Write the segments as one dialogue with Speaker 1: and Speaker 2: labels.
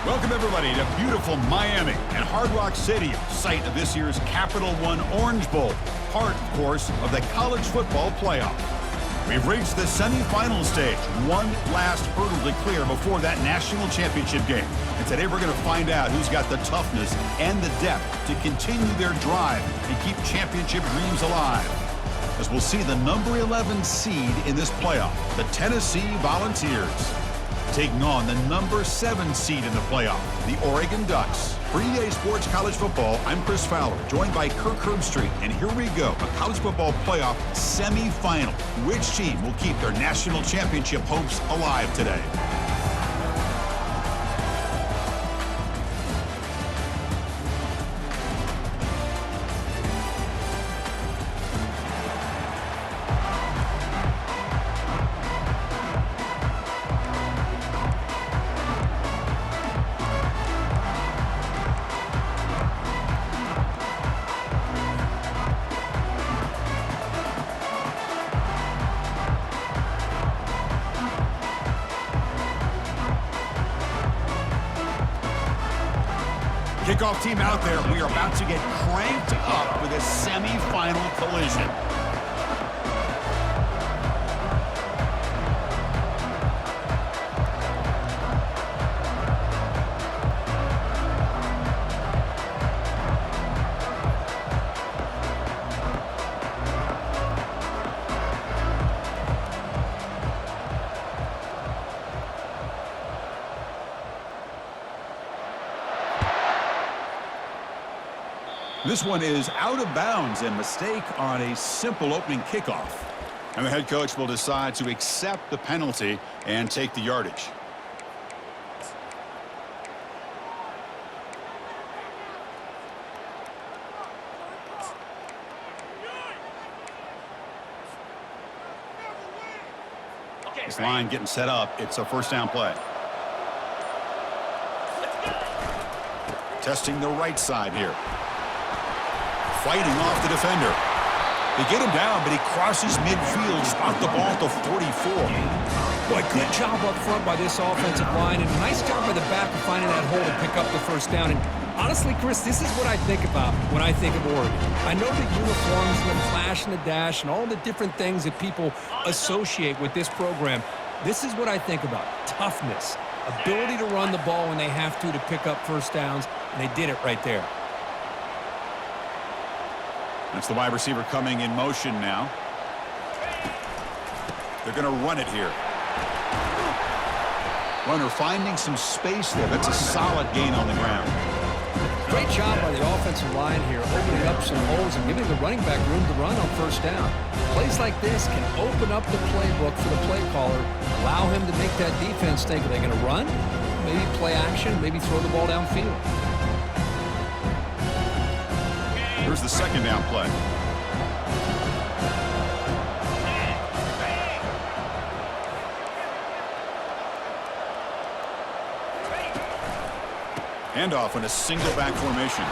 Speaker 1: Welcome, everybody, to beautiful Miami and Hard Rock Stadium, site of this year's Capital One Orange Bowl, part, of course, of the college football playoff. We've reached the semifinal stage, one last hurdle to clear before that national championship game. And today we're going to find out who's got the toughness and the depth to continue their drive and keep championship dreams alive. As we'll see the number 11 seed in this playoff, the Tennessee Volunteers, taking on the number 7 seed in the playoff, the Oregon Ducks. For EA Sports College Football, I'm Chris Fowler, joined by Kirk Herbstreit, and here we go, a college football playoff semifinal. Which team will keep their national championship hopes alive today? Kickoff team out there. We are about to get cranked up with a semifinal collision. This one is out of bounds, and mistake on a simple opening kickoff. And the head coach will decide to accept the penalty and take the yardage. This line getting set up. It's a first down play. Testing the right side here. Fighting off the defender. They get him down, but he crosses midfield, spot the ball at the 44.
Speaker 2: Boy, good job up front by this offensive line, and nice job by the back of finding that hole to pick up the first down. And honestly, Chris, this is what I think about when I think of Oregon. I know the uniforms and the flash and the dash and all the different things that people associate with this program. This is what I think about. Toughness, ability to run the ball when they have to pick up first downs, and they did it right there.
Speaker 1: That's the wide receiver coming in motion now. They're going to run it here. Runner finding some space there. That's a solid gain on the ground.
Speaker 2: Great job by the offensive line here, opening up some holes and giving the running back room to run on first down. Plays like this can open up the playbook for the play caller, allow him to make that defense think, are they going to run? Maybe play action, maybe throw the ball downfield.
Speaker 1: Here's the second down play. Handoff in a single back formation.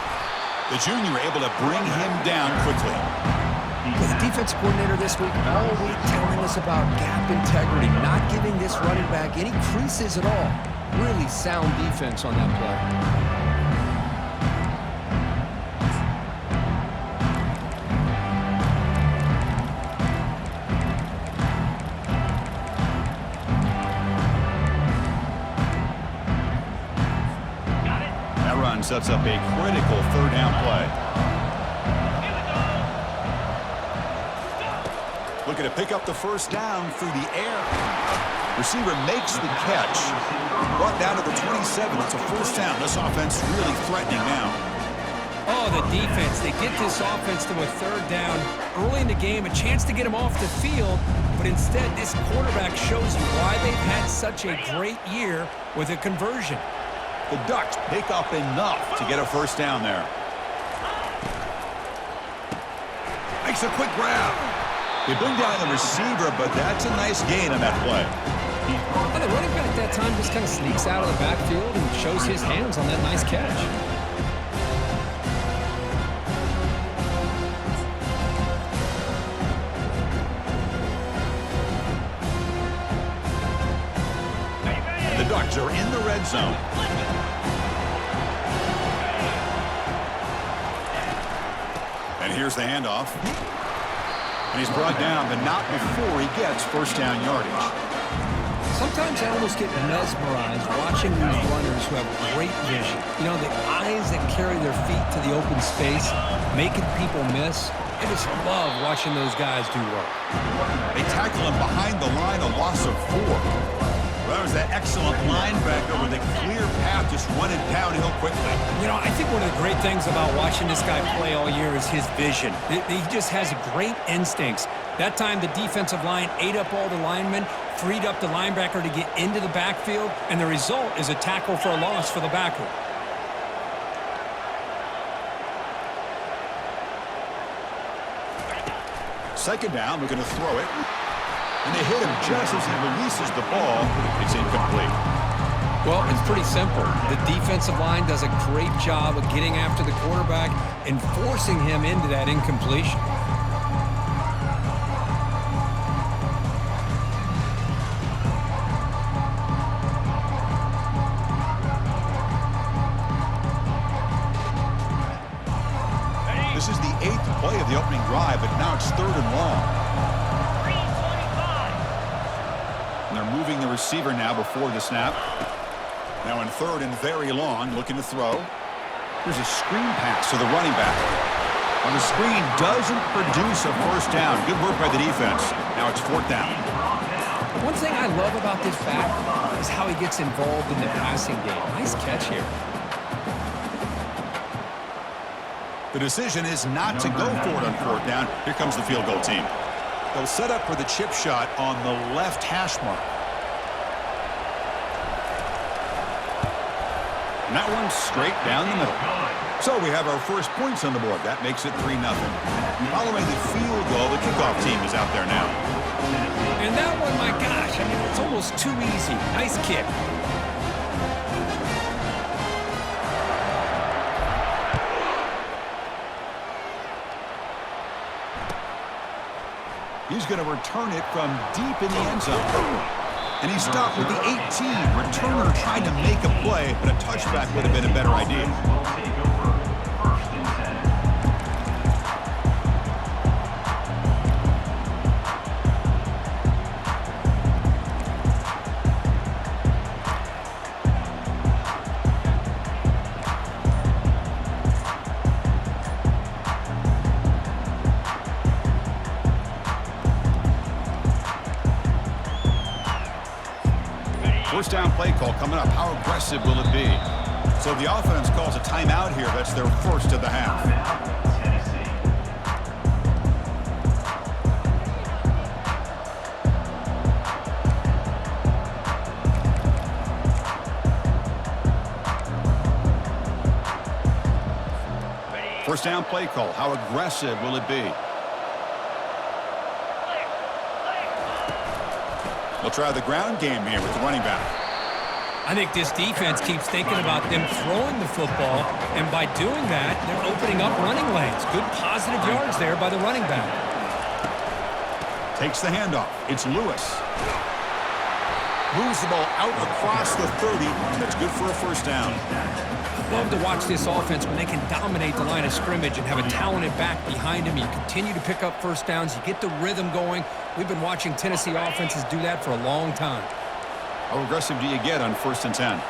Speaker 1: The junior able to bring him down quickly.
Speaker 2: Well, the defensive coordinator this week all week telling us about gap integrity, not giving this running back any creases at all. Really sound defense on that play.
Speaker 1: Sets up a critical third down play. Looking to pick up the first down through the air. Receiver makes the catch. Brought down to the 27. It's a first down. This offense really threatening now.
Speaker 2: Oh, the defense. They get this offense to a third down early in the game, a chance to get them off the field, but instead this quarterback shows you why they've had such a great year with a conversion.
Speaker 1: The Ducks pick up enough to get a first down there. Makes a quick grab. They bring down the receiver, but that's a nice gain on that play.
Speaker 2: And the running back at that time just kind of sneaks out of the backfield and shows his hands on that nice catch.
Speaker 1: And the Ducks are in the red zone. And here's the handoff. And he's brought down, but not before he gets first down yardage.
Speaker 2: Sometimes I almost get mesmerized watching these runners who have great vision. You know, the eyes that carry their feet to the open space, making people miss. I just love watching those guys do work.
Speaker 1: They tackle him behind the line, a loss of 4. Well, that was that excellent linebacker with a clear path, just running downhill quickly.
Speaker 2: You know, I think one of the great things about watching this guy play all year is his vision. He just has great instincts. That time, the defensive line ate up all the linemen, freed up the linebacker to get into the backfield, and the result is a tackle for a loss for the backer.
Speaker 1: Second down, we're going to throw it. And they hit him just as he releases the ball. It's incomplete.
Speaker 2: Well, it's pretty simple. The defensive line does a great job of getting after the quarterback and forcing him into that incompletion.
Speaker 1: This is the 8th play of the opening drive, but now it's 3rd and long. And they're moving the receiver now before the snap. Now in 3rd and very long, looking to throw. Here's a screen pass to the running back. And the screen doesn't produce a first down. Good work by the defense. Now it's 4th down.
Speaker 2: One thing I love about this back is how he gets involved in the passing game. Nice catch here.
Speaker 1: The decision is not to go for it on 4th down. Here comes the field goal team. They'll set up for the chip shot on the left hash mark. And that one's straight down the middle. So we have our first points on the board. That makes it 3-0. Following the field goal, the kickoff team is out there now.
Speaker 2: And that one, my gosh, I mean, it's almost too easy. Nice kick.
Speaker 1: He's going to return it from deep in the end zone. And he's stopped with the 18. Returner trying to make a play, but a touchback would have been a better idea. First down play call coming up. How aggressive will it be? So the offense calls a timeout here. That's their first of the half. First down play call. How aggressive will it be? They'll try the ground game here with the running back.
Speaker 2: I think this defense keeps thinking about them throwing the football, and by doing that, they're opening up running lanes. Good positive yards there by the running back.
Speaker 1: Takes the handoff. It's Lewis. Moves the ball out across the 30. That's good for a first down.
Speaker 2: Love to watch this offense when they can dominate the line of scrimmage and have a talented back behind him. You continue to pick up first downs. You get the rhythm going. We've been watching Tennessee offenses do that for a long time.
Speaker 1: How aggressive do you get on 1st and 10?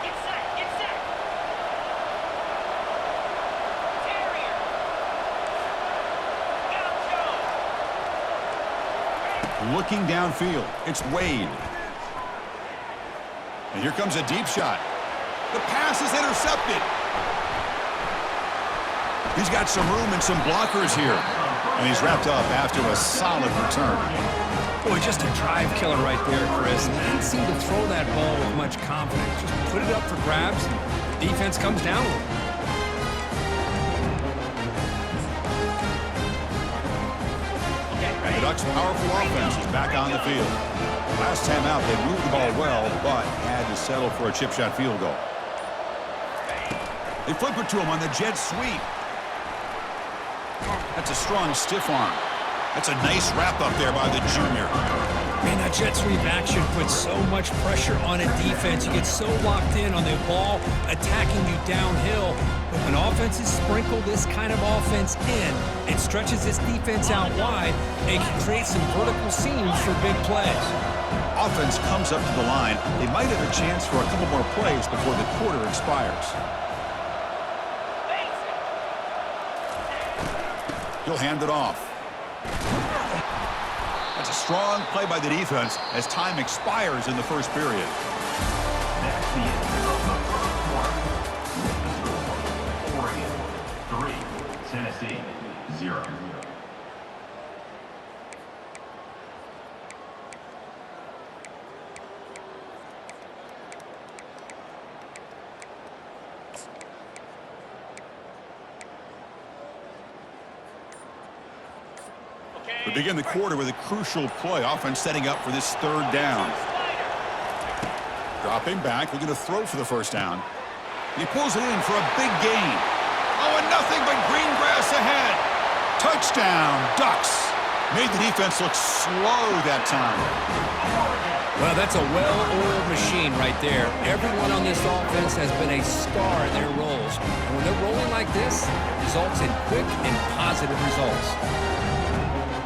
Speaker 1: Looking downfield. It's Wade. And here comes a deep shot. The pass is intercepted. He's got some room and some blockers here. And he's wrapped up after a solid return.
Speaker 2: Boy, just a drive killer right there, Chris. He didn't seem to throw that ball with much confidence. Just put it up for grabs. The defense comes down with it.
Speaker 1: The Ducks' powerful offense is back on the field. Last time out, they moved the ball well, but had to settle for a chip shot field goal. They flip it to him on the jet sweep. That's a strong stiff arm. That's a nice wrap up there by the junior.
Speaker 2: Man, that jet sweep action puts so much pressure on a defense. You get so locked in on the ball attacking you downhill. But when offenses sprinkle this kind of offense in, it stretches this defense out wide and can create some vertical seams for big plays.
Speaker 1: Offense comes up to the line. They might have a chance for a couple more plays before the quarter expires. He'll hand it off. That's a strong play by the defense as time expires in the first period.
Speaker 3: That's the end of the first quarter. Oregon 3, Tennessee 0.
Speaker 1: We begin the quarter with a crucial play. Offense setting up for this 3rd down. Dropping back, looking to throw for the first down. He pulls it in for a big gain. Oh, and nothing but green grass ahead. Touchdown, Ducks. Made the defense look slow that time.
Speaker 2: Well, that's a well-oiled machine right there. Everyone on this offense has been a star in their roles. And when they're rolling like this, it results in quick and positive results.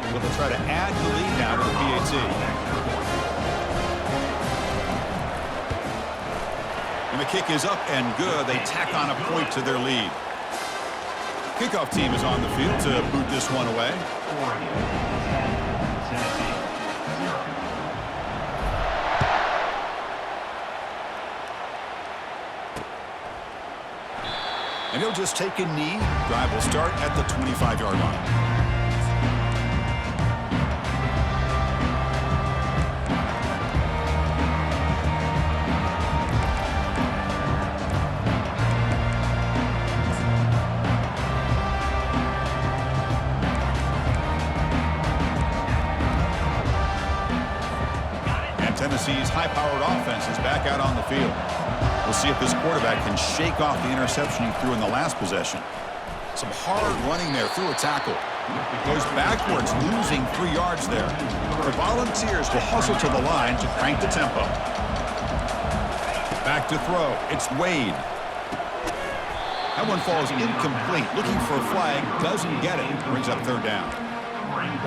Speaker 1: Well, they'll try to add the lead now to the PAT. And the kick is up and good. They tack on a point to their lead. Kickoff team is on the field to boot this one away.
Speaker 3: Oregon 10, Tennessee 0.
Speaker 1: And he'll just take a knee. Drive will start at the 25-yard line. Tennessee's high-powered offense is back out on the field. We'll see if this quarterback can shake off the interception he threw in the last possession. Some hard running there through a tackle. Goes backwards, losing 3 yards there. The Volunteers will hustle to the line to crank the tempo. Back to throw. It's Wade. That one falls incomplete. Looking for a flag. Doesn't get it. Brings up 3rd down.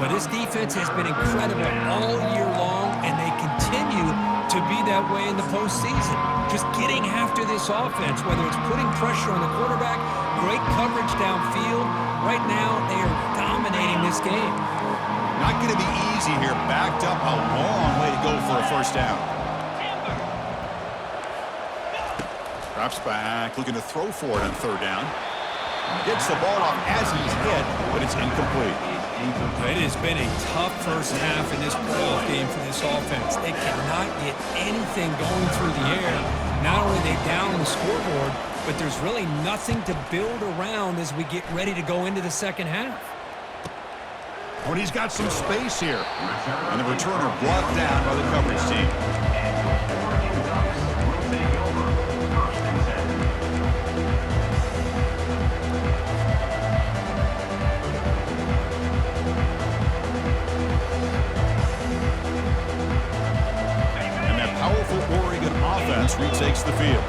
Speaker 2: Well, this defense has been incredible all year long, and they continue to be that way in the postseason. Just getting after this offense, whether it's putting pressure on the quarterback, great coverage downfield. Right now, they are dominating this game.
Speaker 1: Not going to be easy here. Backed up a long way to go for a first down. Drops back, looking to throw for it on 3rd down. Gets the ball off as he's hit, but it's incomplete.
Speaker 2: It has been a tough first half in this playoff game for this offense. They cannot get anything going through the air. Not only are they down on the scoreboard, but there's really nothing to build around as we get ready to go into the second half.
Speaker 1: When he's got some space here. And the returner blocked down by the coverage team. across the field.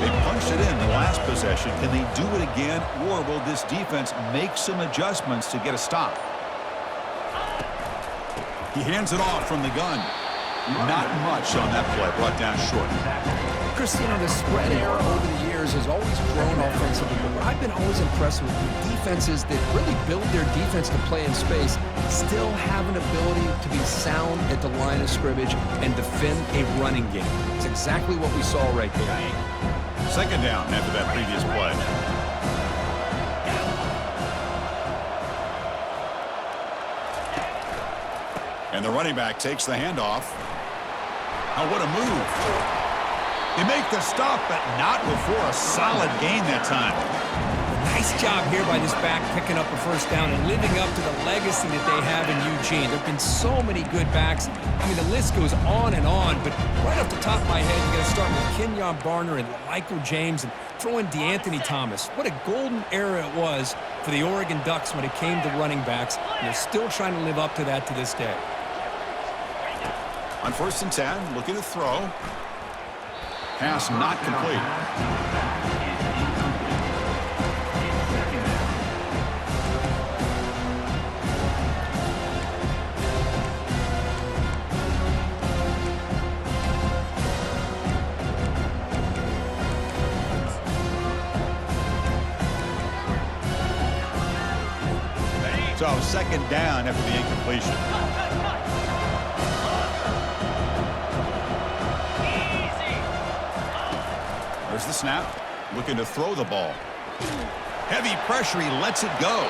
Speaker 1: They punched it in the last possession. Can they do it again, or will this defense make some adjustments to get a stop? He hands it off from the gun. Not much on that play, brought down short.
Speaker 2: Chris, the spread era over the years has always grown offensively, but what I've been always impressed with defenses that really build their defense to play in space still have an ability to be sound at the line of scrimmage and defend a running game. It's exactly what we saw right there.
Speaker 1: Second down after that previous play. And the running back takes the handoff. Oh, what a move. They make the stop, but not before a solid gain that time.
Speaker 2: Nice job here by this back picking up a first down and living up to the legacy that they have in Eugene. There have been so many good backs. I mean, the list goes on and on, but right off the top of my head, you got to start with Kenyon Barner and Michael James and throw in DeAnthony Thomas. What a golden era it was for the Oregon Ducks when it came to running backs, and they're still trying to live up to that to this day.
Speaker 1: On 1st and 10, looking to throw. Pass not complete. So 2nd down after the incompletion. There's the snap. Looking to throw the ball. Heavy pressure. He lets it go.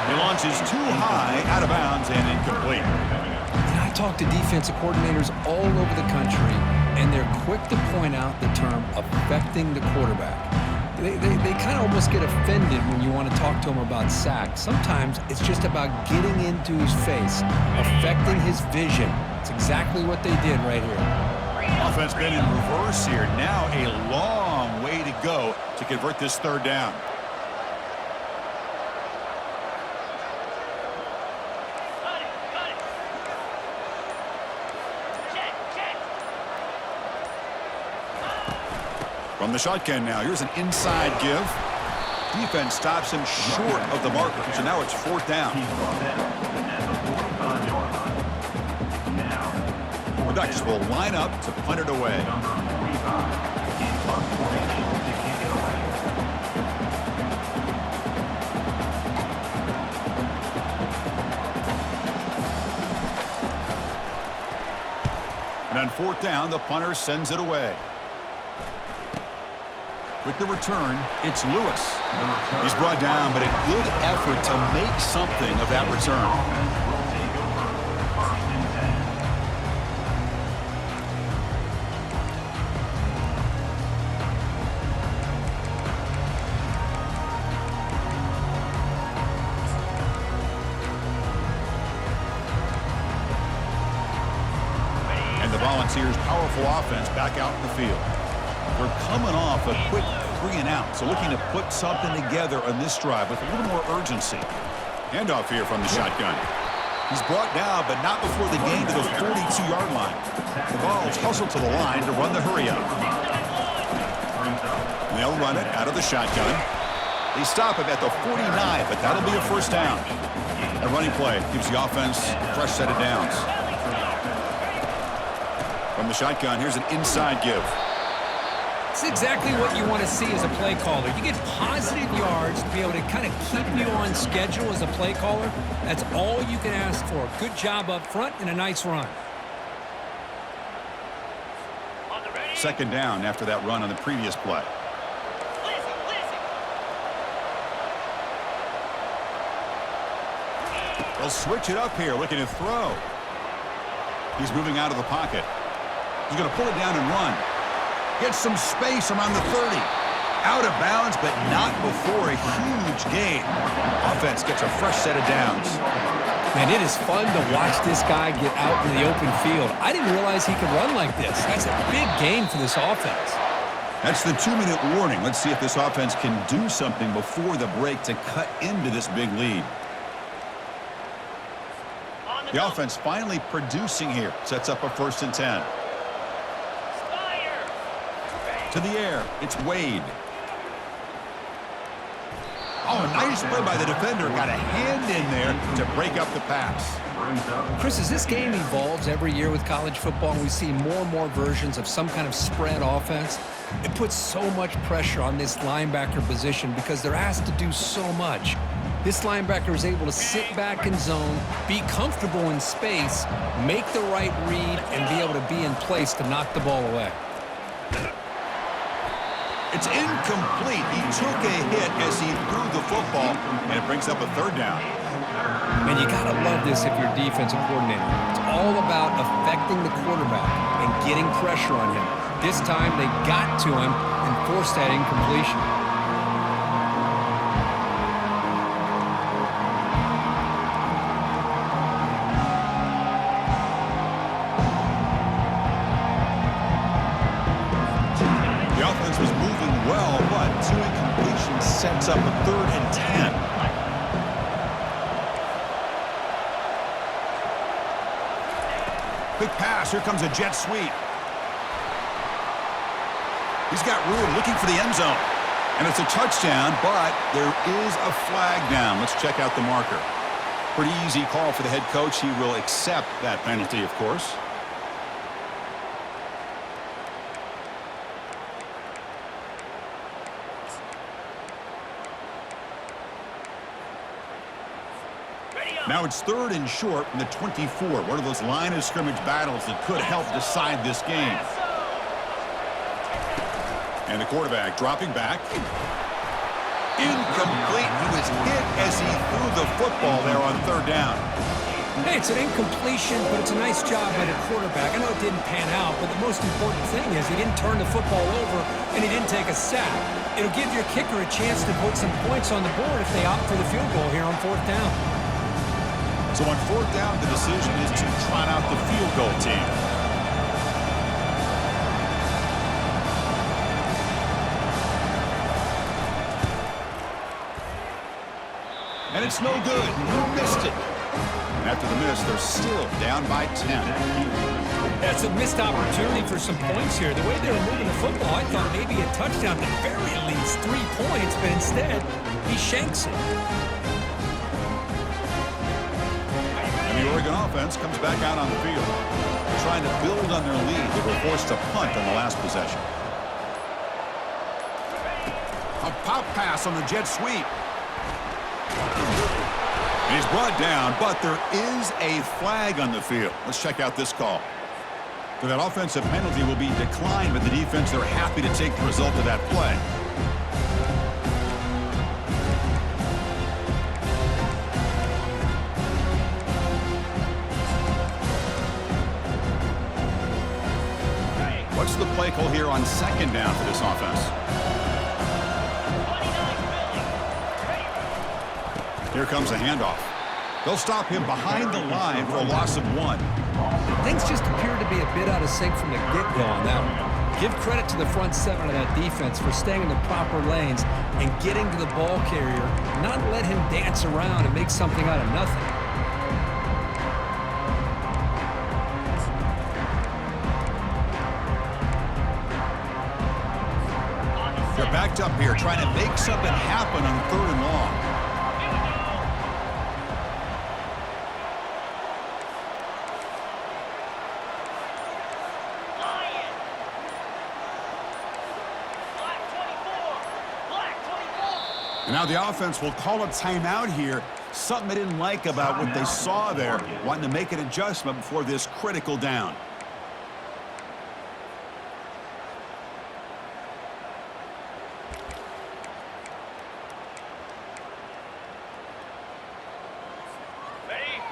Speaker 1: He launches too high, out of bounds, and incomplete.
Speaker 2: And I talk to defensive coordinators all over the country, and they're quick to point out the term affecting the quarterback. They kind of almost get offended when you want to talk to them about sacks. Sometimes it's just about getting into his face, affecting his vision. It's exactly what they did right here.
Speaker 1: Offense been in reverse here. Now a long way to go to convert this 3rd down. From the shotgun now, here's an inside give. Defense stops him short of the marker, so now it's 4th down. The Ducks will line up to punt it away. And on 4th down, the punter sends it away. With the return, it's Lewis. He's brought down, but a good effort to make something of that return. Volunteers' powerful offense back out in the field. They're coming off a quick 3-and-out, so looking to put something together on this drive with a little more urgency. Handoff here from the shotgun. He's brought down, but not before the gain to the 42-yard line. The ball's hustled to the line to run the hurry-up. And they'll run it out of the shotgun. They stop him at the 49, but that'll be a 1st down. A running play gives the offense a fresh set of downs. From the shotgun, here's an inside give.
Speaker 2: It's exactly what you want to see as a play caller. You get positive yards to be able to kind of keep you on schedule as a play caller. That's all you can ask for. Good job up front and a nice run.
Speaker 1: 2nd down after that run on the previous play. They'll switch it up here, looking to throw. He's moving out of the pocket. He's going to pull it down and run. Gets some space around the 30. Out of bounds, but not before a huge gain. Offense gets a fresh set of downs.
Speaker 2: Man, it is fun to watch this guy get out in the open field. I didn't realize he could run like this. That's a big gain for this offense.
Speaker 1: That's the 2-minute warning. Let's see if this offense can do something before the break to cut into this big lead. The offense finally producing here. Sets up a 1st and 10. To the air, it's Wade. Oh, a nice play by the defender. Got a hand in there to break up the pass.
Speaker 2: Chris, as this game evolves every year with college football, we see more and more versions of some kind of spread offense. It puts so much pressure on this linebacker position because they're asked to do so much. This linebacker is able to sit back in zone, be comfortable in space, make the right read, and be able to be in place to knock the ball away.
Speaker 1: It's incomplete. He took a hit as he threw the football, and it brings up a third down.
Speaker 2: And you got to love this if you're a defensive coordinator. It's all about affecting the quarterback and getting pressure on him. This time they got to him and forced that incompletion.
Speaker 1: The offense was moving well, but two incompletions sets up a 3rd and 10. Quick pass. Here comes a jet sweep. He's got room looking for the end zone. And it's a touchdown, but there is a flag down. Let's check out the marker. Pretty easy call for the head coach. He will accept that penalty, of course. Now it's 3rd and short from the 24. One of those line of scrimmage battles that could help decide this game. And the quarterback dropping back. Incomplete. He was hit as he threw the football there on 3rd down.
Speaker 2: Hey, it's an incompletion, but it's a nice job by the quarterback. I know it didn't pan out, but the most important thing is he didn't turn the football over and he didn't take a sack. It'll give your kicker a chance to put some points on the board if they opt for the field goal here on 4th down.
Speaker 1: So on 4th down, the decision is to trot out the field goal team. And it's no good. You missed it. And after the miss, they're still down by 10.
Speaker 2: That's a missed opportunity for some points here. The way they were moving the football, I thought maybe a touchdown, at the very least 3 points, but instead, he shanks it.
Speaker 1: The Oregon offense comes back out on the field, trying to build on their lead. They were forced to punt on the last possession. A pop pass on the jet sweep. And he's brought down, but there is a flag on the field. Let's check out this call. So that offensive penalty will be declined, but the defense, they're happy to take the result of that play. What's the play call here on 2nd down for this offense? Here comes a handoff. They'll stop him behind the line for a loss of 1.
Speaker 2: Things just appear to be a bit out of sync from the get-go on that one. Give credit to the front 7 of that defense for staying in the proper lanes and getting to the ball carrier, not let him dance around and make something out of nothing.
Speaker 1: They're backed up here, trying to make something happen on 3rd and long. And now the offense will call a timeout here. Something they didn't like about what they saw there, wanting to make an adjustment before this critical down.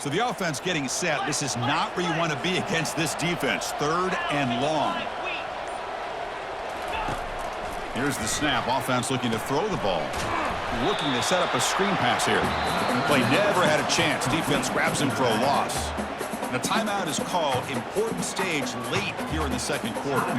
Speaker 1: So the offense getting set. This is not where you want to be against this defense. 3rd and long. Here's the snap. Offense looking to throw the ball. Looking to set up a screen pass here. The play never had a chance. Defense grabs him for a loss. And a timeout is called. Important stage late here in the 2nd quarter.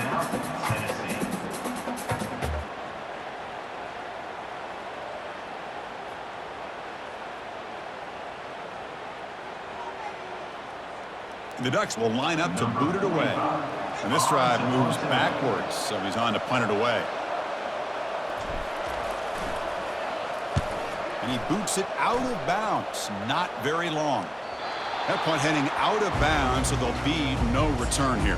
Speaker 1: The Ducks will line up to boot it away. And this drive moves backwards, so he's on to punt it away. And he boots it out of bounds. Not very long. That punt heading out of bounds, so there'll be no return here.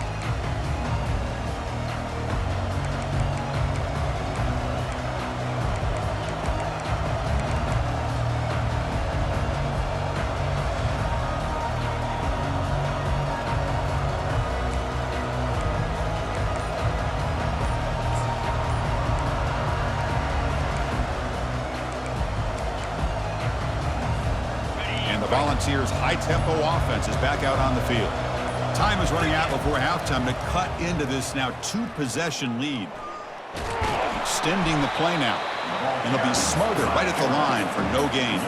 Speaker 1: The Volunteers' high-tempo offense is back out on the field. Time is running out before halftime to cut into this now two-possession lead. Extending the play now. And they'll be smothered right at the line for no gain.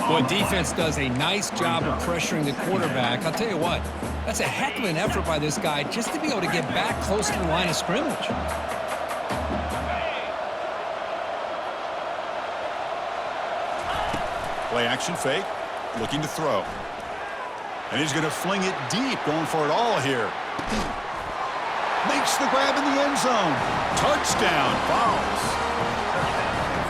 Speaker 2: Boy, defense does a nice job of pressuring the quarterback. I'll tell you what, that's a heck of an effort by this guy just to be able to get back close to the line of scrimmage.
Speaker 1: Play action fake. Looking to throw. And he's going to fling it deep, going for it all here. Makes the grab in the end zone. Touchdown, Fowles.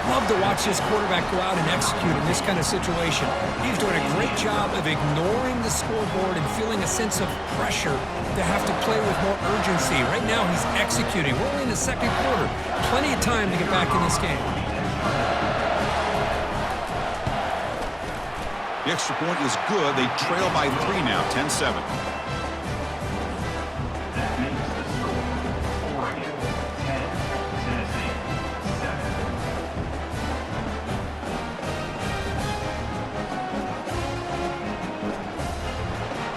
Speaker 2: Love to watch this quarterback go out and execute in this kind of situation. He's doing a great job of ignoring the scoreboard and feeling a sense of pressure to have to play with more urgency. Right now, he's executing. We're only in the second quarter. Plenty of time to get back in this game.
Speaker 1: The extra point is good. They trail by 3 now, 10-7.
Speaker 3: That makes the score Oregon 10, Tennessee 7.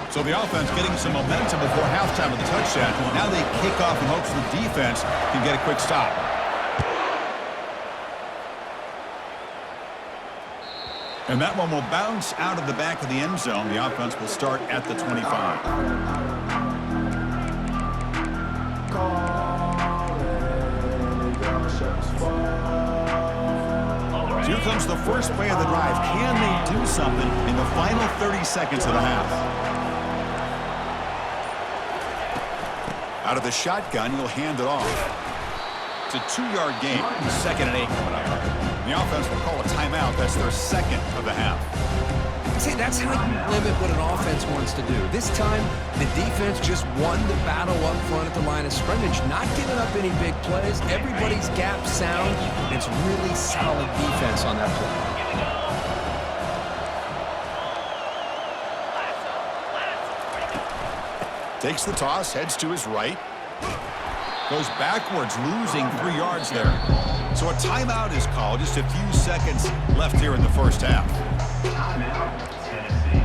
Speaker 1: So the offense getting some momentum before halftime with the touchdown. Now they kick off in hopes the defense can get a quick stop. And that one will bounce out of the back of the end zone. The offense will start at the 25. So here comes the first play of the drive. Can they do something in the final 30 seconds of the half? Out of the shotgun, he'll hand it off. It's a 2-yard gain. 2nd and 8 coming up. The offense will call a timeout. That's their second of the half.
Speaker 2: See, that's how you limit what an offense wants to do. This time, the defense just won the battle up front at the line of scrimmage, not giving up any big plays. Everybody's gap sound, and it's really solid defense on that play.
Speaker 1: Takes the toss, heads to his right. Goes backwards, losing 3 yards there. So a timeout is called. Just a few seconds left here in the first half.
Speaker 3: Timeout, Tennessee.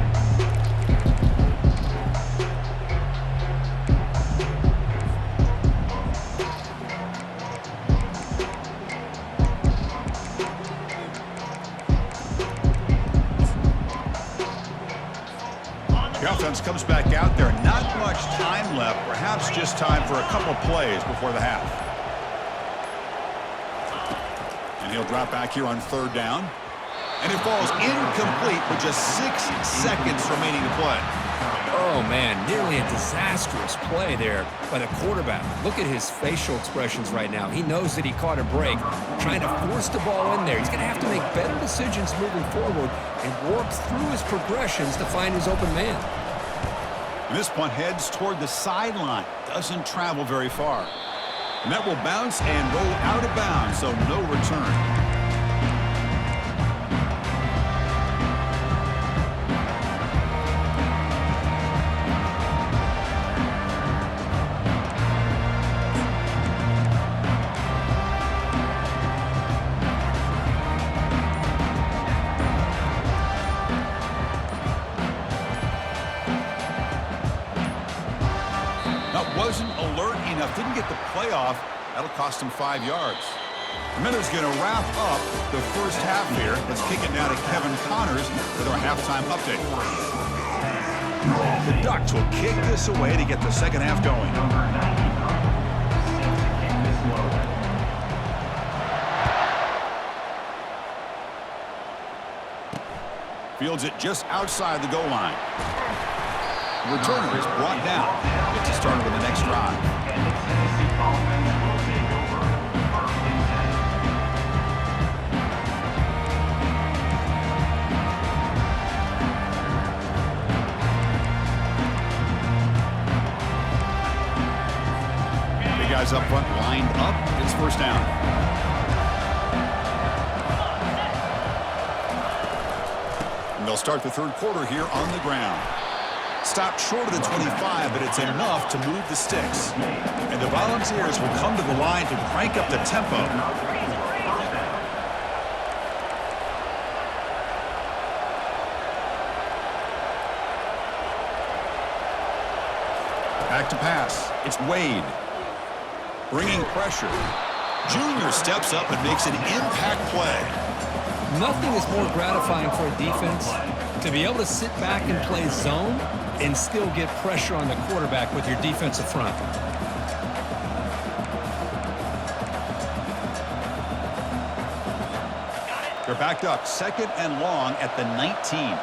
Speaker 1: The offense comes back out there. Not much time left. Perhaps just time for a couple plays before the half. And he'll drop back here on 3rd down. And it falls incomplete with just 6 seconds remaining to play.
Speaker 2: Oh, man, nearly a disastrous play there by the quarterback. Look at his facial expressions right now. He knows that he caught a break, trying to force the ball in there. He's going to have to make better decisions moving forward and work through his progressions to find his open man.
Speaker 1: And this punt heads toward the sideline. Doesn't travel very far. And that will bounce and roll out of bounds, so no return. Wasn't alert enough, didn't get the playoff. That'll cost him 5 yards. And then it's going to wrap up the first half here. Let's kick it now to Kevin Connors with our halftime update. The Ducks will kick this away to get the second half going.
Speaker 3: Number 95 set to kick this one away.
Speaker 1: Fields it just outside the goal line. The returner is brought down. Gets us started with the next drive. Big guys up front lined up. It's first down. And they'll start the third quarter here on the ground. Stopped short of the 25, but it's enough to move the sticks. And the Volunteers will come to the line to crank up the tempo. Back to pass. It's Wade. Bringing pressure. Junior steps up and makes an impact play.
Speaker 2: Nothing is more gratifying for a defense to be able to sit back and play zone and still get pressure on the quarterback with your defensive front.
Speaker 1: They're backed up, second and long at the 19.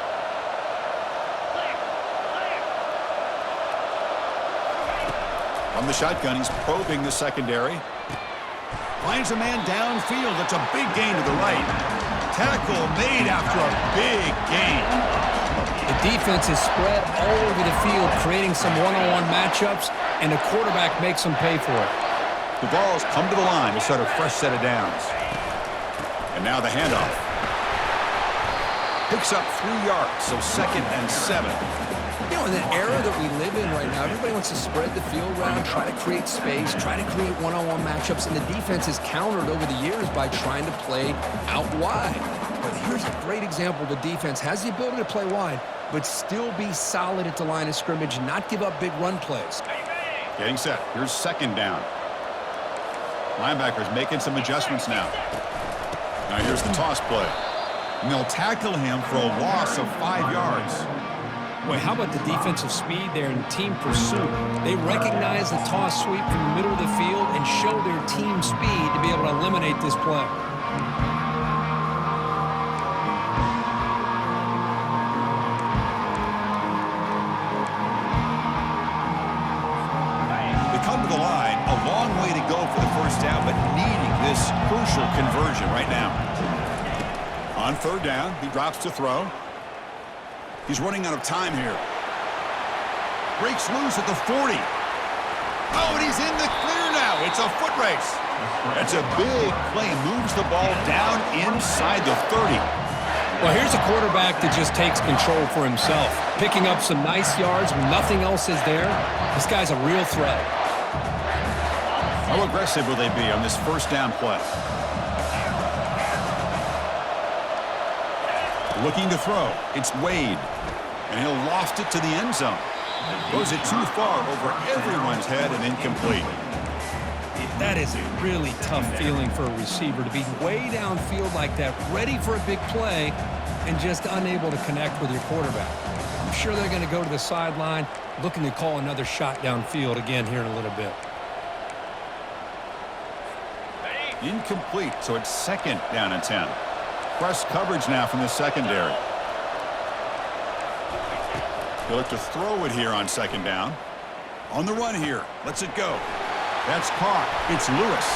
Speaker 1: From the shotgun, he's probing the secondary. Finds a man downfield. It's a big gain to the right. Tackle made after a big gain.
Speaker 2: The defense is spread all over the field, creating some one-on-one matchups, and the quarterback makes them pay for it.
Speaker 1: The balls come to the line to start a fresh set of downs. And now the handoff. Picks up 3 yards, so second and 7.
Speaker 2: You know, in the era that we live in right now, everybody wants to spread the field around, try to create space, try to create one-on-one matchups, and the defense is countered over the years by trying to play out wide. But here's a great example. The defense has the ability to play wide, but still be solid at the line of scrimmage and not give up big run plays.
Speaker 1: Getting set. Here's second down. Linebackers making some adjustments now. Now here's the toss play. And they'll tackle him for a loss of 5 yards.
Speaker 2: Boy, how about the defensive speed there in team pursuit? They recognize the toss sweep from the middle of the field and show their team speed to be able to eliminate this play.
Speaker 1: They come to the line, a long way to go for the first down, but needing this crucial conversion right now. On third down, he drops to throw. He's running out of time here. Breaks loose at the 40. Oh, and he's in the clear now. It's a foot race. That's a big play. Moves the ball down inside the 30.
Speaker 2: Well, here's a quarterback that just takes control for himself. Picking up some nice yards when nothing else is there. This guy's a real threat.
Speaker 1: How aggressive will they be on this first down play? Looking to throw. It's Wade. And he'll loft it to the end zone. Throws it too far over everyone's head and incomplete.
Speaker 2: That is a really tough feeling for a receiver to be way downfield like that, ready for a big play, and just unable to connect with your quarterback. I'm sure they're going to go to the sideline, looking to call another shot downfield again here in a little bit.
Speaker 1: Incomplete, so it's second down and 10. Press coverage now from the secondary. He'll look to throw it here on second down. On the run here. Lets it go. That's caught. It's Lewis.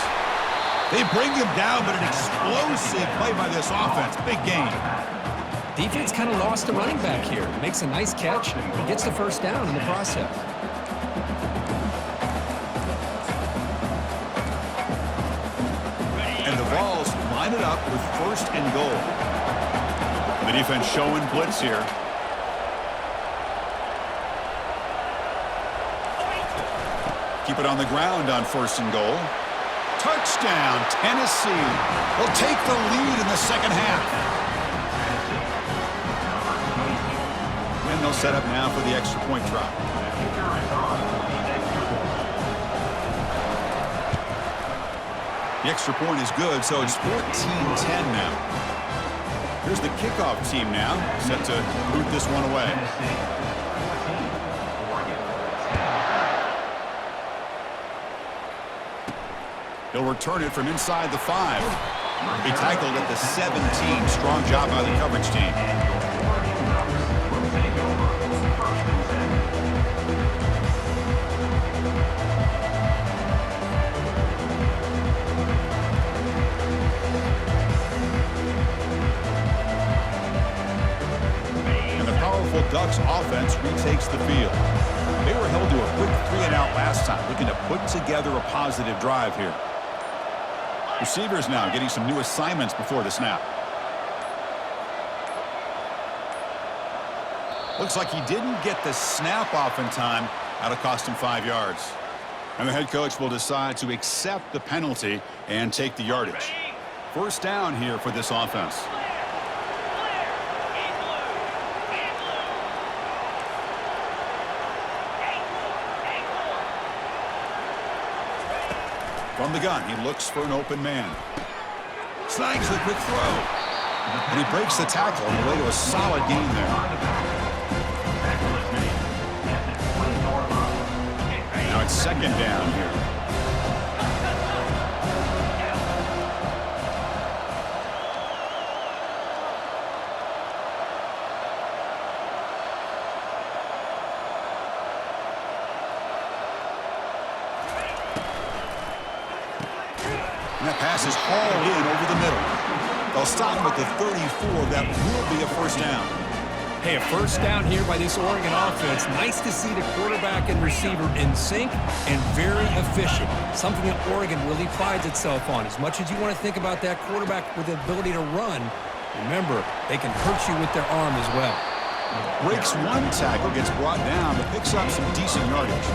Speaker 1: They bring him down, but an explosive play by this offense. Big gain.
Speaker 2: Defense kind of lost the running back here. Makes a nice catch and gets the first down in the process.
Speaker 1: And the Vols line it up with first and goal. The defense showing blitz here. Keep it on the ground on first and goal. Touchdown, Tennessee. They'll take the lead in the second half. And they'll set up now for the extra point drop. The extra point is good, so it's 14-10 now. Here's the kickoff team now, set to boot this one away. He'll return it from inside the 5. He tackled at the 17. Strong job by the coverage team. offense retakes the field. They were held to a quick 3-and-out last time, looking to put together a positive drive here. Receivers now getting some new assignments before the snap. Looks like he didn't get the snap off in time. That'll cost him 5 yards. And the head coach will decide to accept the penalty and take the yardage. First down here for this offense. From the gun, he looks for an open man. Snags the quick throw. And he breaks the tackle on the way to a solid gain there. Now it's second down here. And that pass is hauled in over the middle. They'll stop him at the 34. That will be a first down.
Speaker 2: Hey, a first down here by this Oregon offense. Nice to see the quarterback and receiver in sync and very efficient. Something that Oregon really prides itself on. As much as you want to think about that quarterback with the ability to run, remember, they can hurt you with their arm as well.
Speaker 1: Breaks one tackle, gets brought down, but picks up some decent yardage.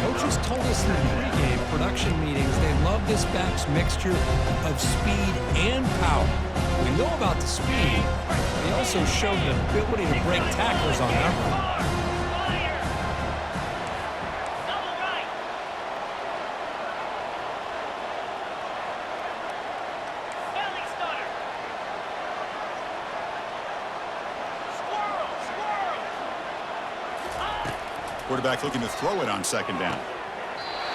Speaker 2: Coaches told us in the pregame production meetings they love this back's mixture of speed and power. We know about the speed. They also showed the ability to break tackles on that run.
Speaker 1: Quarterback looking to throw it on second down.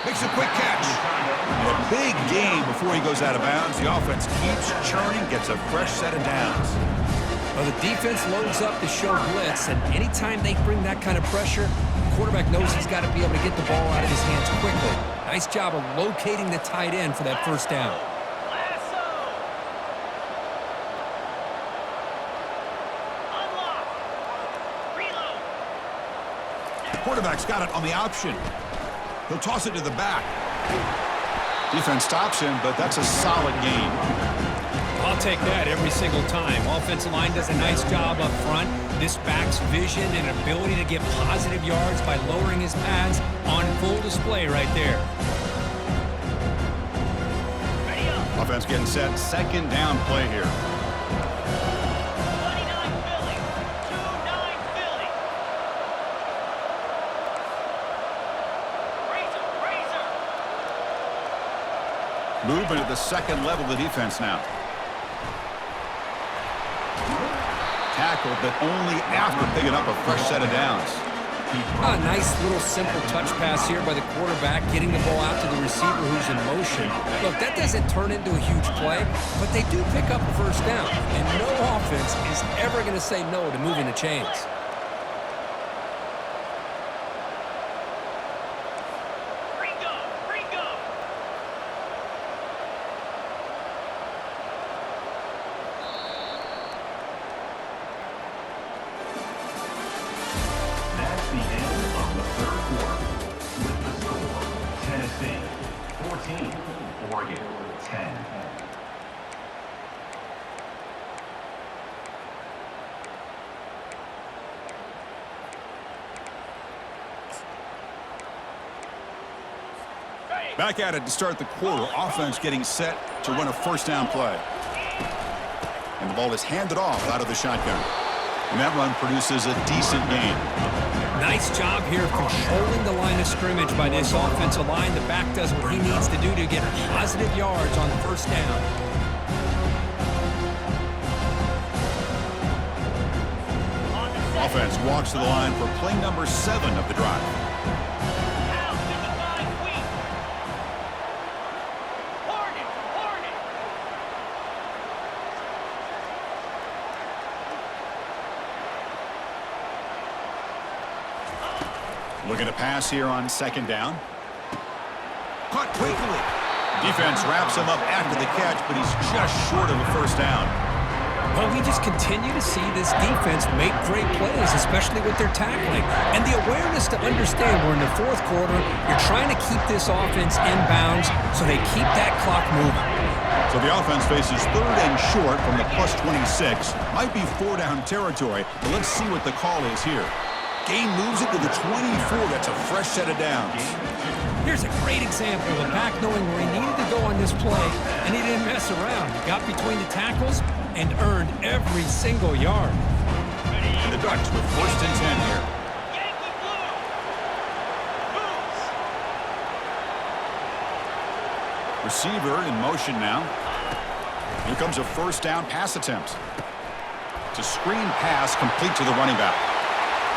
Speaker 1: Makes a quick catch. And a big gain before he goes out of bounds. The offense keeps churning, gets a fresh set of downs.
Speaker 2: Well, the defense loads up to show blitz, and anytime they bring that kind of pressure, the quarterback knows he's got to be able to get the ball out of his hands quickly. Nice job of locating the tight end for that first down.
Speaker 1: Quarterback's got it on the option. He'll toss it to the back. Defense stops him, but that's a solid gain.
Speaker 2: I'll take that every single time. Offensive line does a nice job up front. This back's vision and ability to get positive yards by lowering his pads on full display right there.
Speaker 1: Offense getting set. Second down play here. Movement at the second level of the defense now. Tackled, but only after picking up a fresh set of downs.
Speaker 2: A nice little simple touch pass here by the quarterback, getting the ball out to the receiver who's in motion. Look, that doesn't turn into a huge play, but they do pick up a first down. And no offense is ever going to say no to moving the chains.
Speaker 3: Oregon 10.
Speaker 1: Back at it to start the quarter. Offense getting set to run a first down play. And the ball is handed off out of the shotgun. And that run produces a decent gain.
Speaker 2: Nice job here of controlling the line of scrimmage by this offensive line. The back does what he needs to do to get positive yards on the first down.
Speaker 1: Offense walks to the line for play number 7 of the drive. Looking to pass here on second down. Caught quickly. Defense wraps him up after the catch, but he's just short of a first down.
Speaker 2: Well, we just continue to see this defense make great plays, especially with their tackling. And the awareness to understand we're in the fourth quarter, you're trying to keep this offense in bounds so they keep that clock moving.
Speaker 1: So the offense faces third and short from the plus 26. Might be four-down territory, but let's see what the call is here. Gain moves it to the 24. That's a fresh set of downs.
Speaker 2: Here's a great example of a back knowing where he needed to go on this play, and he didn't mess around. He got between the tackles and earned every single yard.
Speaker 1: And the Ducks with first and 10 here. Receiver in motion now. Here comes a first down pass attempt. It's a screen pass complete to the running back.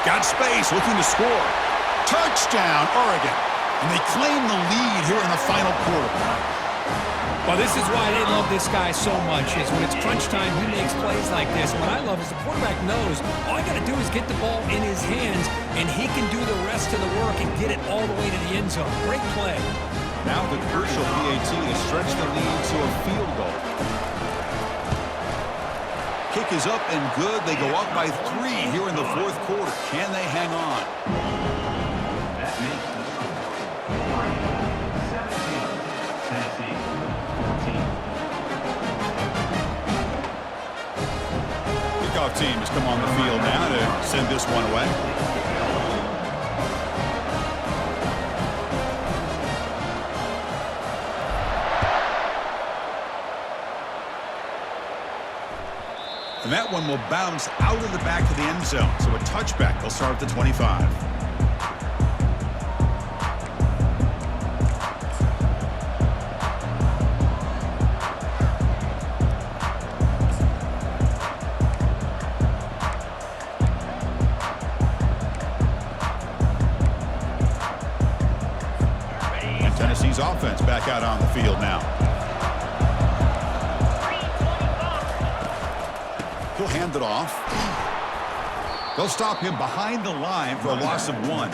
Speaker 1: Got space, looking to score. Touchdown, Oregon. And they claim the lead here in the final quarter.
Speaker 2: Well, this is why they love this guy so much, is when it's crunch time, he makes plays like this. What I love is the quarterback knows all I got to do is get the ball in his hands, and he can do the rest of the work and get it all the way to the end zone. Great play.
Speaker 1: Now the crucial PAT to stretch the lead to a field goal. Kick is up and good. They go up by 3 here in the fourth quarter. Can they hang on?
Speaker 3: That makes the score Oregon 17, Tennessee 14.
Speaker 1: Kickoff team has come on the field now to send this one away. And that one will bounce out of the back of the end zone. So a touchback. They'll start at the 25. And Tennessee's offense back out on the field now. He'll hand it off. They'll stop him behind the line for a loss of 1.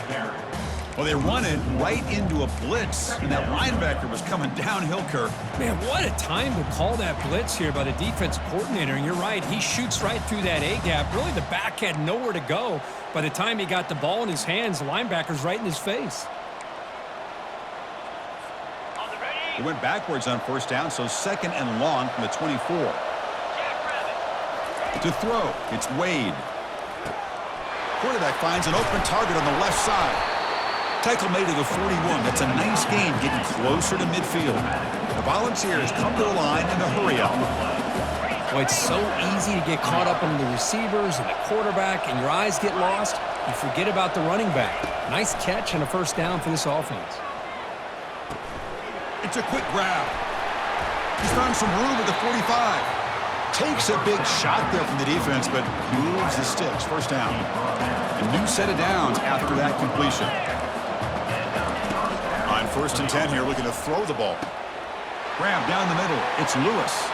Speaker 1: Well, they run it right into a blitz, and that linebacker was coming downhill, Kirk.
Speaker 2: Man, what a time to call that blitz here by the defensive coordinator. And you're right, he shoots right through that A-gap. Really, the back had nowhere to go. By the time he got the ball in his hands, the linebacker's right in his face.
Speaker 1: He went backwards on first down, so second and long from the 24. To throw, it's Wade. Quarterback finds an open target on the left side. Tackle made to the 41. That's a nice gain, getting closer to midfield. The Volunteers come to the line in a hurry up.
Speaker 2: Well, it's so easy to get caught up on the receivers and the quarterback, and your eyes get lost. You forget about the running back. Nice catch and a first down for this offense.
Speaker 1: It's a quick grab. He's found some room at the 45. Takes a big shot there from the defense, but moves the sticks. First down. A new set of downs after that completion. On first and 10 here, looking to throw the ball. Grab down the middle. It's Lewis.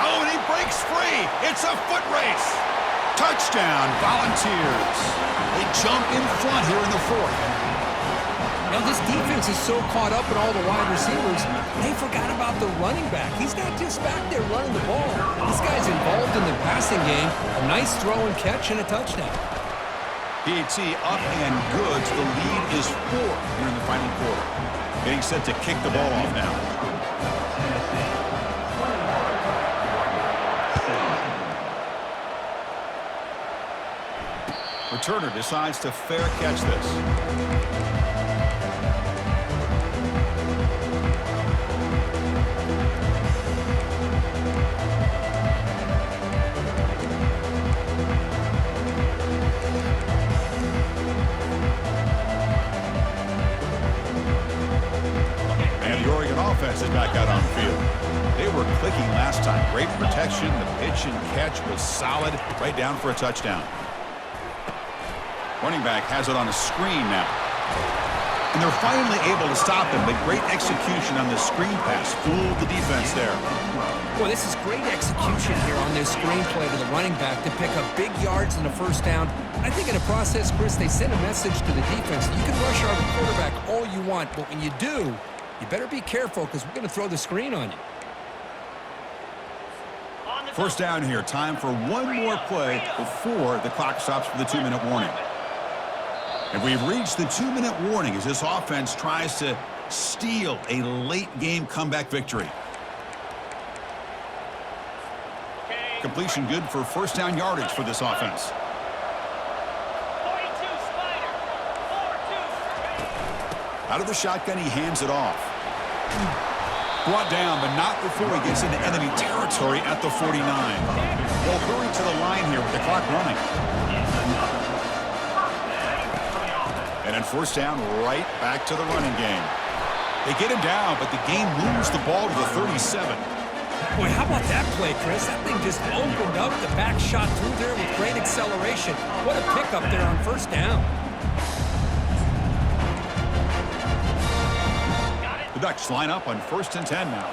Speaker 1: Oh, and he breaks free. It's a foot race. Touchdown, Volunteers. They jump in front here in the fourth.
Speaker 2: Now, this defense is so caught up in all the wide receivers, they forgot about the running back. He's not just back there running the ball. This guy's involved in the passing game. A nice throw and catch and a touchdown.
Speaker 1: PAT up and good. So the lead is 4 here in the final quarter. Getting set to kick the ball off now. Returner decides to fair catch this. Offense is back out on the field. They were clicking last time. Great protection. The pitch and catch was solid. Right down for a touchdown. Running back has it on a screen now. And they're finally able to stop him. But great execution on the screen pass. Fooled the defense there.
Speaker 2: Boy, this is great execution here on this screen play to the running back to pick up big yards and a first down. I think in the process, Chris, they sent a message to the defense. You can rush our quarterback all you want, but when you do, you better be careful because we're going to throw the screen on you.
Speaker 1: First down here. Time for one more play before the clock stops for the 2-minute warning. And we've reached the 2-minute warning as this offense tries to steal a late-game comeback victory. Completion good for first down yardage for this offense. Out of the shotgun, he hands it off. Brought down, but not before he gets into enemy territory at the 49. They'll hurry to the line here with the clock running. And then first down, right back to the running game. They get him down, but the game moves the ball to the 37.
Speaker 2: Boy, how about that play, Chris? That thing just opened up. The back shot through there with great acceleration. What a pickup there on first down.
Speaker 1: The Ducks line up on 1st and 10 now.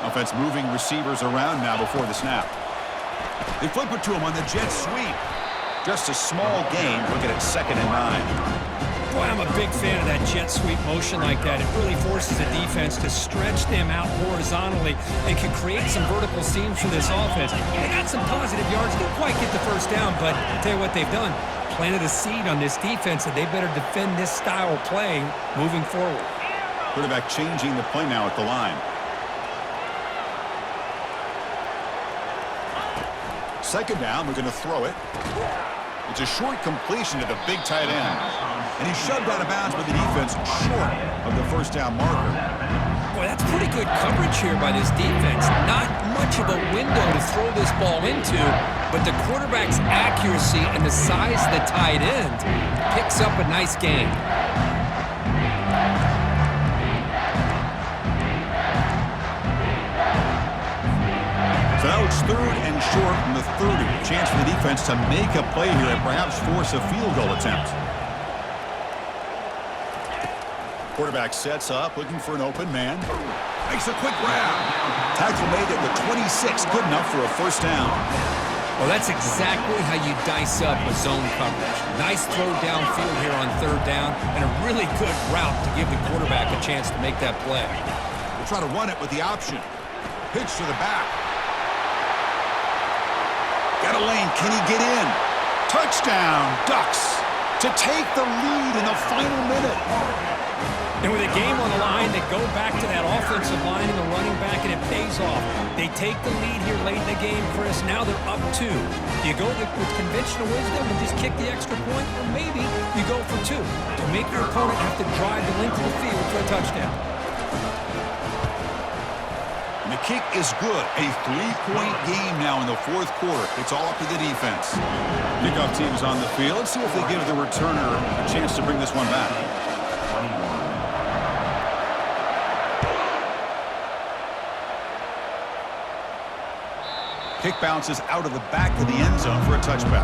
Speaker 1: Offense moving receivers around now before the snap. They flip it to him on the jet sweep. Just a small gain. Looking at 2nd and 9.
Speaker 2: Boy, I'm a big fan of that jet sweep motion like that. It really forces the defense to stretch them out horizontally and can create some vertical seams for this offense. They got some positive yards. Didn't quite get the first down, but I'll tell you what they've done. Planted a seed on this defense that they better defend this style of play moving forward.
Speaker 1: Quarterback changing the play now at the line. 2nd down, we're going to throw it. It's a short completion to the big tight end. And he's shoved out of bounds by the defense short of the first down marker.
Speaker 2: Boy, that's pretty good coverage here by this defense. Not much of a window to throw this ball into, but the quarterback's accuracy and the size of the tight end picks up a nice gain.
Speaker 1: So now it's 3rd and short from the 30. A chance for the defense to make a play here and perhaps force a field goal attempt. Quarterback sets up, looking for an open man. Makes a quick grab. Tackle made at the 26. Good enough for a first down.
Speaker 2: Well, that's exactly how you dice up a zone coverage. Nice throw downfield here on 3rd down, and a really good route to give the quarterback a chance to make that play.
Speaker 1: We'll try to run it with the option. Pitch to the back. Got a lane. Can he get in? Touchdown, Ducks, to take the lead in the final minute.
Speaker 2: And with a game on the line, they go back to that offensive line and the running back, and it pays off. They take the lead here late in the game, Chris. Now they're up 2. Do you go with conventional wisdom and just kick the extra point? Or maybe you go for 2 to make your opponent have to drive the length of the field for a touchdown.
Speaker 1: And the kick is good. A 3-point game now in the 4th quarter. It's all up to the defense. Kickoff team is on the field. Let's see if they give the returner a chance to bring this one back. Kick bounces out of the back of the end zone for a touchback.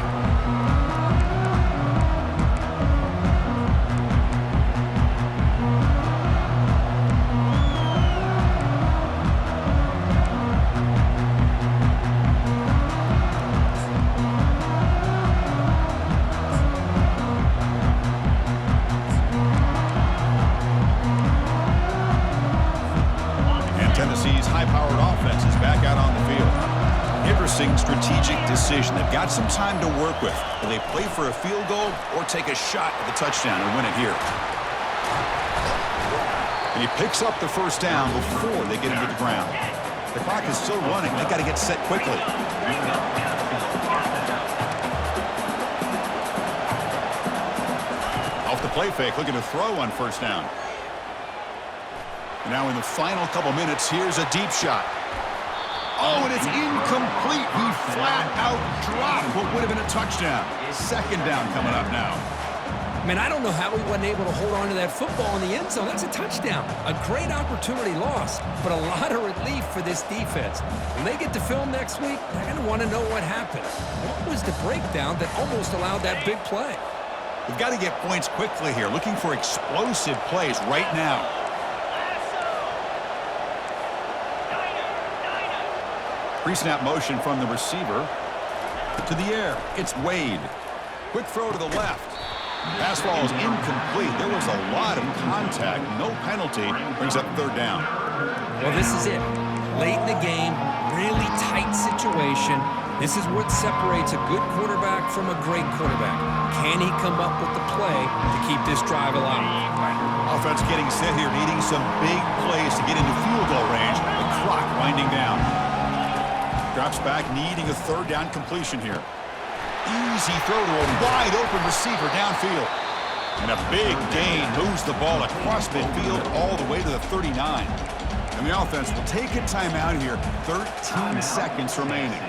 Speaker 1: And Tennessee's high-powered offense is back out on the field. Interesting strategic decision. They've got some time to work with. Will they play for a field goal or take a shot at the touchdown and win it here? And he picks up the first down before they get him to the ground. The clock is still running. They've got to get set quickly. Off the play fake, looking to throw on first down. And now in the final couple minutes, here's a deep shot. Oh, and it's incomplete. He flat out dropped what would have been a touchdown. 2nd down coming up now.
Speaker 2: Man, I don't know how he wasn't able to hold on to that football in the end zone. That's a touchdown. A great opportunity lost, but a lot of relief for this defense. When they get to film next week, they're going to want to know what happened. What was the breakdown that almost allowed that big play?
Speaker 1: We've got to get points quickly here. Looking for explosive plays right now. Pre-snap motion from the receiver to the air. It's Wade. Quick throw to the left. Pass ball is incomplete. There was a lot of contact. No penalty. Brings up third down.
Speaker 2: Well, this is it. Late in the game, really tight situation. This is what separates a good quarterback from a great quarterback. Can he come up with the play to keep this drive alive?
Speaker 1: Offense getting set here, needing some big plays to get into field goal range. The clock winding down. Drops back, needing a third down completion here. Easy throw to a wide open receiver downfield. And a big gain moves the ball across midfield all the way to the 39. And the offense will take a timeout here. 13 seconds remaining.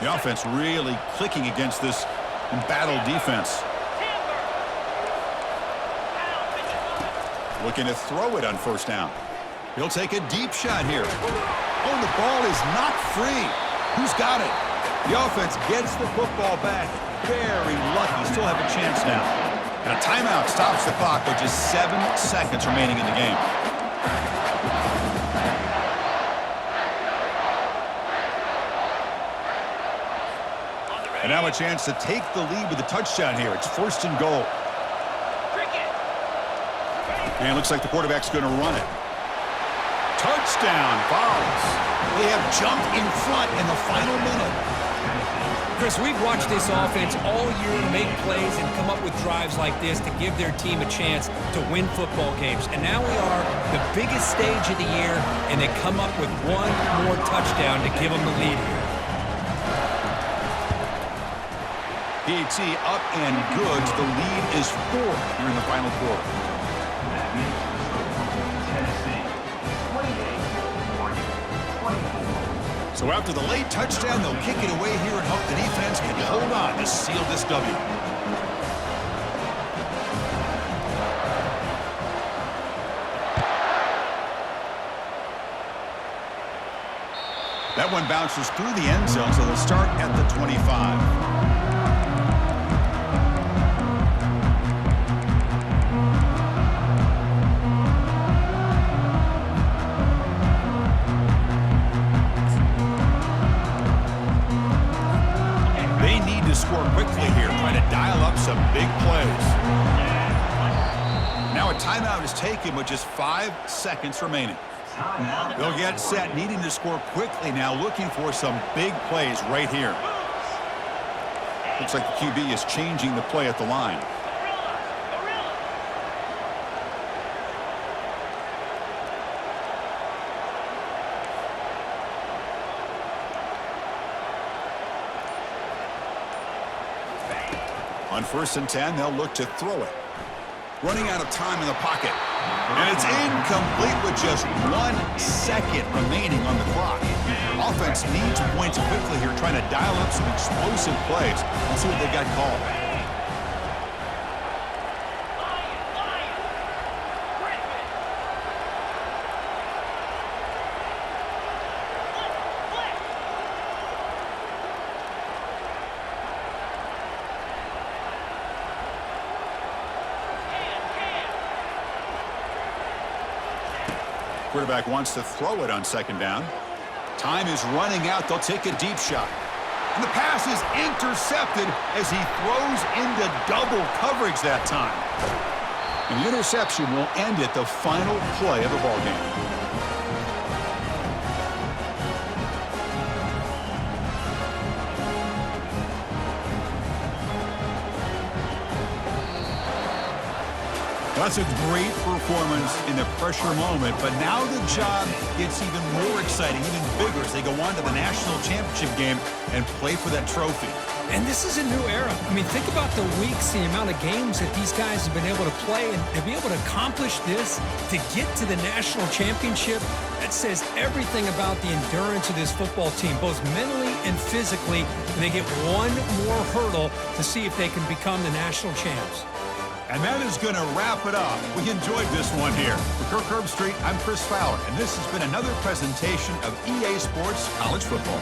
Speaker 1: The offense really clicking against this embattled defense. Looking to throw it on first down. He'll take a deep shot here. Oh, the ball is not free. Who's got it? The offense gets the football back. Very lucky. Still have a chance now. And a timeout stops the clock with just 7 seconds remaining in the game. And now a chance to take the lead with a touchdown here. It's first and goal. And it looks like the quarterback's going to run it. Touchdown, Vols. They have jumped in front in the final minute.
Speaker 2: Chris, we've watched this offense all year make plays and come up with drives like this to give their team a chance to win football games. And now we are the biggest stage of the year, and they come up with one more touchdown to give them the lead here.
Speaker 1: PAT up and good. The lead is 4 here in the final quarter. So after the late touchdown, they'll kick it away here and hope the defense can hold on to seal this W. That one bounces through the end zone, so they'll start at the 25. Score quickly here, trying to dial up some big plays. Now a timeout is taken with just 5 seconds remaining. They'll get set, needing to score quickly now, looking for some big plays right here. Looks like the QB is changing the play at the line. On 1st and 10, they'll look to throw it. Running out of time in the pocket. And it's incomplete with just 1 second remaining on the clock. Offense needs points quickly here, trying to dial up some explosive plays. Let's see what they got called. Quarterback wants to throw it on 2nd down. Time is running out. They'll take a deep shot. And the pass is intercepted as he throws into double coverage that time. And the interception will end it, the final play of the ballgame. That's a great performance in the pressure moment, but now the job gets even more exciting, even bigger as they go on to the national championship game and play for that trophy.
Speaker 2: And this is a new era. I mean, think about the weeks, the amount of games that these guys have been able to play, and to be able to accomplish this, to get to the national championship, that says everything about the endurance of this football team, both mentally and physically, and they get one more hurdle to see if they can become the national champs.
Speaker 1: And that is going to wrap it up. We enjoyed this one here. For Kirk Herbstreit, I'm Chris Fowler, and this has been another presentation of EA Sports College Football.